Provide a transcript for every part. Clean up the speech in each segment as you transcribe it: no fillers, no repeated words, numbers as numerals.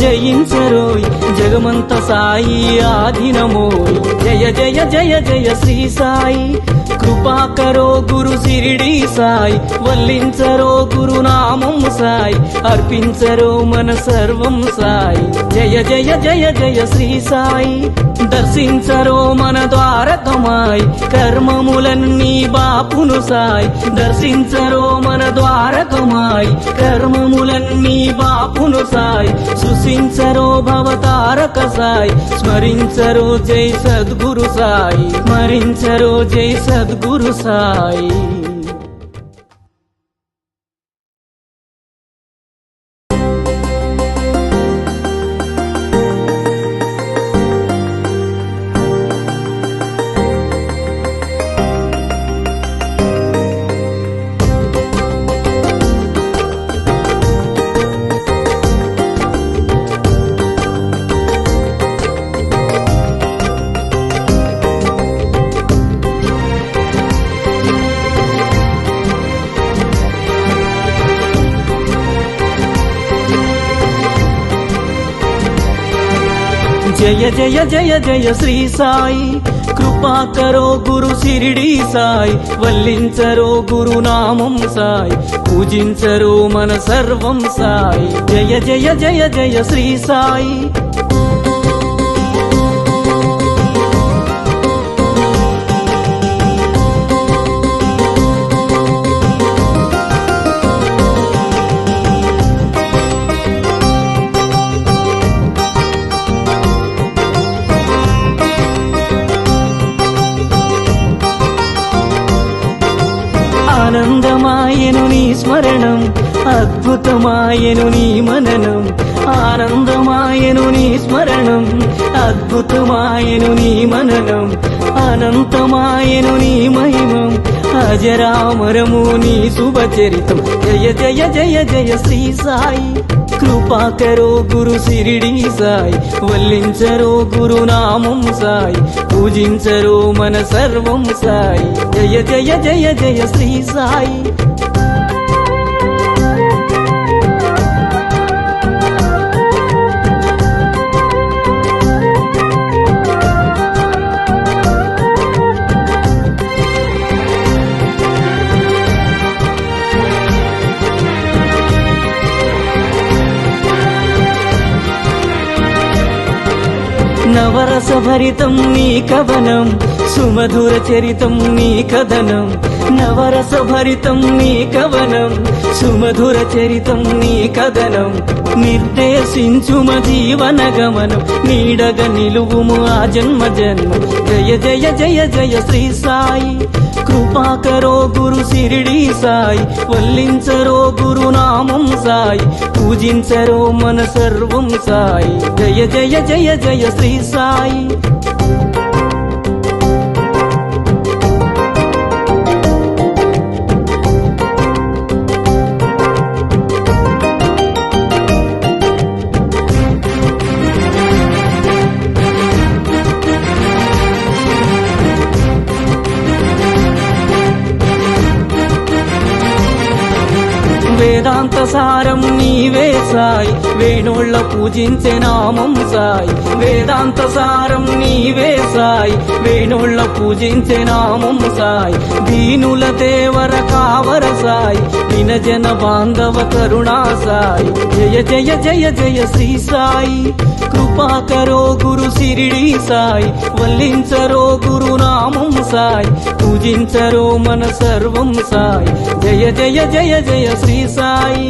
జయించరోయ్ జగమంత సాయి ఆధీనమోయ్ జయ జయ జయ జయ శ్రీ సాయి కృపాకరో గురు సిరిడి సాయి వల్లించరో గురునామం సాయి అర్పించరో మన సర్వం సాయి జయ జయ జయ జయ శ్రీ సాయి దర్శించరో మన ద్వారకమాయి కర్మములన్నీ బాపును సాయి దర్శించరో మన ద్వారకమాయి కర్మములన్నీ బాపును సాయి సుశించరో భవతారక సాయి స్మరించరో జై సద్గురు సాయి స్మరించరో జై సద్గురు సాయి జయ జయ జయ జయ శ్రీ సాయి కృపాకరో గురు సిరిడి సాయి వల్లించరో గురునామం సాయి పూజించరో మన సర్వం సాయి జయ జయ జయ జయ శ్రీ సాయి ఆనందమాయను నీ స్మరణం అద్భుతమాయను నీ మననం ఆనందమాయను నీ స్మరణం అద్భుతమాయను నీ మననం అనంతమాయను నీ మహిమం అజరామరము నీ శుభచరితం జయ జయ జయ జయ శ్రీ సాయి కృపాకరో గురు సిరిడి సాయి వల్లించరో గురునామం సాయి పూజించరో మన సర్వం సాయి జయ జయ జయ జయ శ్రీ సాయి నవరస భరితం నీ కవనం సుమధుర చరితం నీ కథనం నవరస భరితం నీ కవనం సుమధుర చరితం నీ కథనం నిర్దేశించుమ జీవన గమనం నీడగ నిలువుము ఆ జన్మ జన్మ జయ జయ జయ జయ శ్రీ సాయి కృపాకరో గురు సిరిడి సాయి వల్లించరో గురునామం సాయి పూజించరో మన సర్వం సాయి జయ జయ జయ జయ శ్రీ సాయి వేదాంత సారం నీవే సాయి వేణోళ్ళ పూజించే నామం సాయి వేదాంత సారం నీవే సాయి వేణోళ్ళ పూజించే నామం సాయి దీనుల దేవర కావర సాయి వినజన బాంధవ కరుణా సాయి జయ జయ జయ జయ శ్రీ సాయి కృపాకరో గురు సిరిడి సాయి వల్లించరో గురునామం సాయి పూజించరో మన సర్వం సాయి జయ జయ జయ జయ శ్రీ సాయి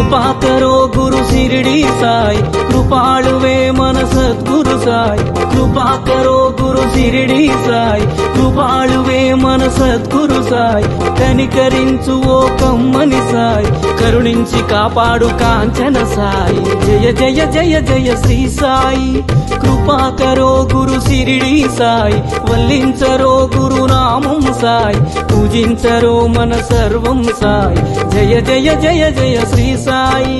కృపాకరో గురు శిరిడి సాయి కృపాళువే మన సద్గురు సాయి కృపాకరో గురు శిరిడి సాయి కృపాళువే మన సద్గురు సాయి కనికరించు ఓ కమ్మని సాయి కరుణించి కాపాడు కాంచన సాయి జయ జయ జయ జయ శ్రీ సాయి కృపాకరో గురు శిరిడి సాయి వల్లించరో గురు నామం సాయి పూజించరో మన సర్వం సాయి జయ జయ జయ జయ శ్రీ సాయి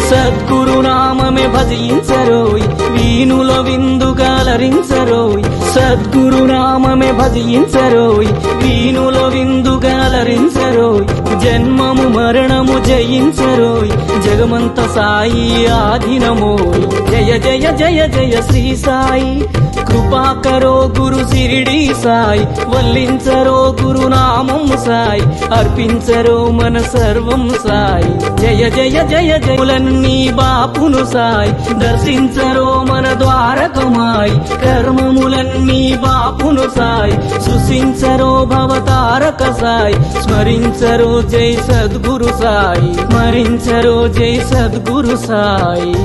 సద్గురు నామమే భజించరోయ్ వీణుల విందుగాలరించరోయ్ సద్గురు నామమే భజించరోయ్ వీణుల విందుగాలరించరోయ్ జన్మము మరణము జయించరోయ్ జగమంత సాయి ఆధీనమోయ్ జయ జయ జయ జయ శ్రీ సాయి కృపాకరో గురు శిరిడి సాయి వల్లించరో గురు నామం సాయి అర్పించరో మన సర్వం సాయి జయ జయ జయ జయులన్నీ బాపును సాయి దర్శించరో మన ద్వారకమాయి కర్మములన్నీ బాపును సాయి సృశించరో భవతారక సాయి స్మరించరో జై సద్గురు సాయి స్మరించరో జై సద్గురు సాయి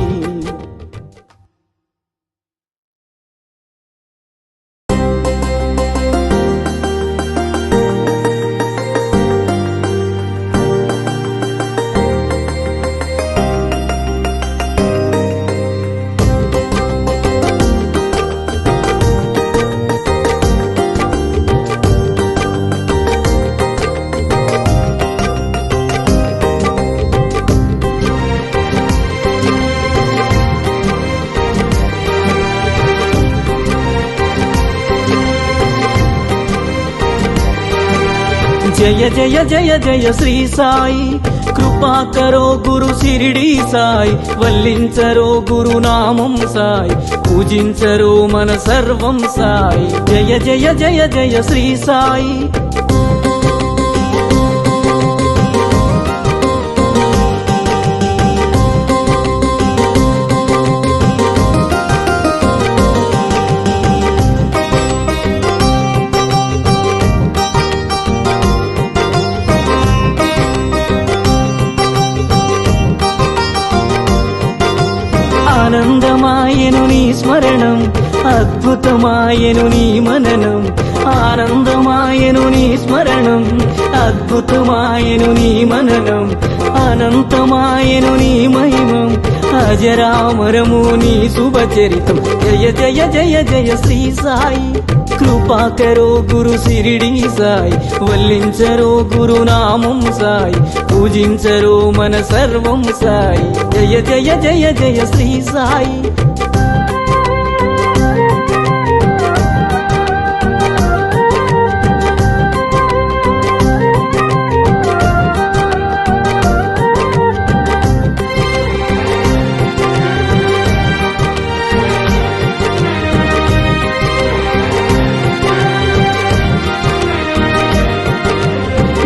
జయ జయ జయ జయ శ్రీ సాయి కృపాకరో గురు శిరిడి సాయి వల్లించరో గురు నామం సాయి పూజించరో మన సర్వం సాయి జయ జయ జయ జయ శ్రీ సాయి ఆనందమాయను నీ స్మరణం అద్భుతమాయను నీ మననం ఆనందమాయను నీ స్మరణం అద్భుతమాయను నీ మననం అనంతమాయను నీ మహిమం అజరామరము నీ శుభచరితం జయ జయ జయ జయ శ్రీ సాయి కృపాకరో గురు శిరిడి సాయి వల్లించరో గురు నామం సాయి పూజించరో మన సర్వం సాయి జయ జయ జయ జయ శ్రీ సాయి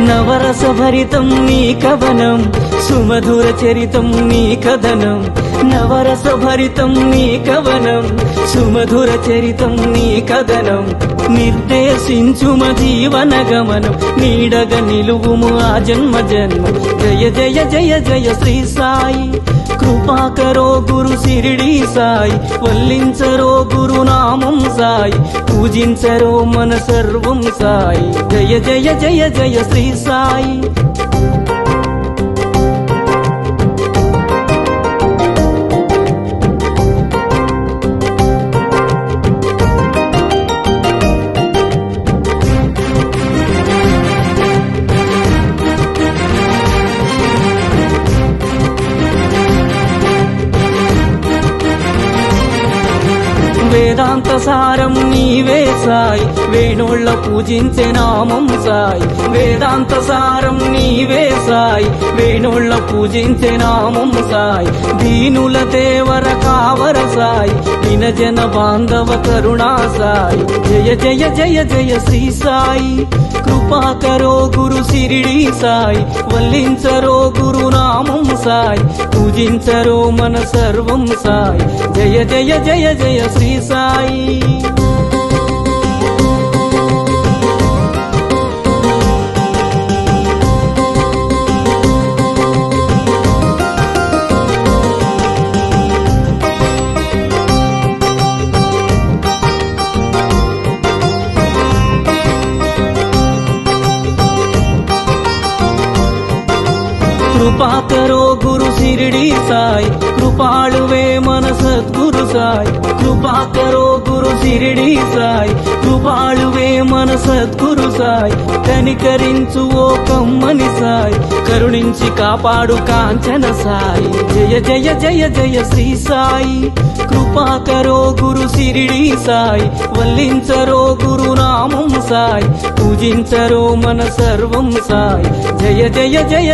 నవరస భరితం నీ కవనం సుమధుర చరితం నీ కథనం నవరస భరితం నీ కవనం సుమధుర చరితం నీ కథనం నిర్దేశించుమ జీవన గమనం నీడగ నిలువుము ఆ జన్మ జన్మ జయ జయ జయ జయ శ్రీ సాయి కృపాకరో గురు శిరిడి సాయి వల్లించరో గురు నామం సాయి పూజించరో మన సర్వం సాయి జయ జయ జయ జయ శ్రీ సాయి వేదాంత సారం నీవే సాయి వేణోళ్ళ పూజించే నామం సాయి వేదాంత సారం నీవే సాయి వేణోళ్ళ పూజించే నామం సాయి దీనుల దేవర కావర సాయి వినజన బాంధవ కరుణా సాయి జయ జయ జయ జయ శ్రీ సాయి కృపా కరో గురు సిరిడి సాయి వల్లించరో గురు నామం సాయి పూజించరో మన సర్వం సాయి జయ జయ జయ జయ శ్రీ సాయి కృపా కరో గురు సిరిడి సాయి కృపాళువే మన సద్గురు సాయి కృపా కరో గురు సిరిడి సాయి కృపాళువే మన సద్గురు సాయి కనికరించు ఓ కమ్మని సాయి కరుణించి కాపాడు కాంచన సాయి జయ జయ జయ జయ శ్రీ సాయి కృపా కరో గురు సిరిడి సాయి వల్లించరో గురు నామం సాయి పూజించరో మన సర్వం సాయి జయ జయ జయ